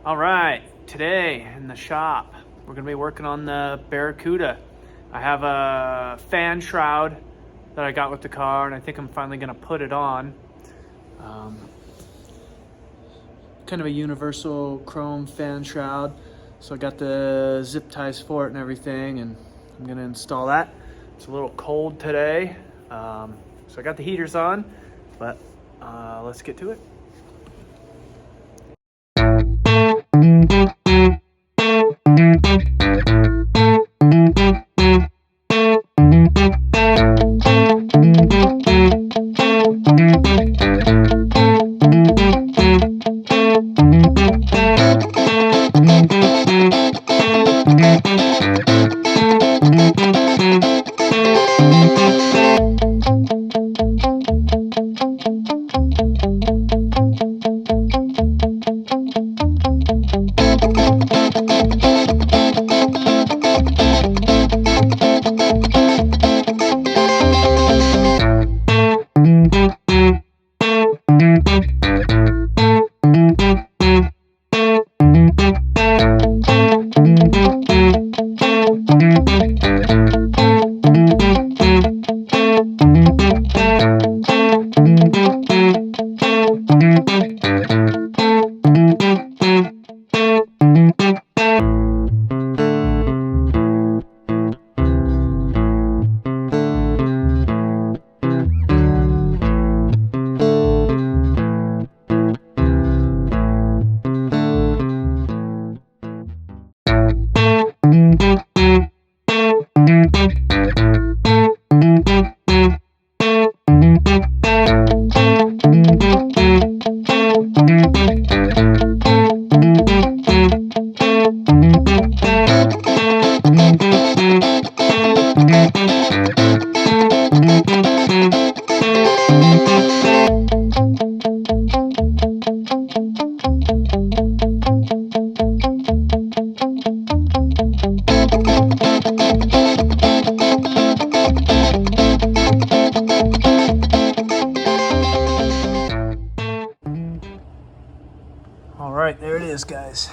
All right, today in the shop, we're gonna be working on the Barracuda. I have a fan shroud that I got with the car, and I think I'm finally gonna put it on. Kind of a universal chrome fan shroud. So I got the zip ties for it and everything, and I'm gonna install that. It's a little cold today, so I got the heaters on, but let's get to it. All right, there it is, guys.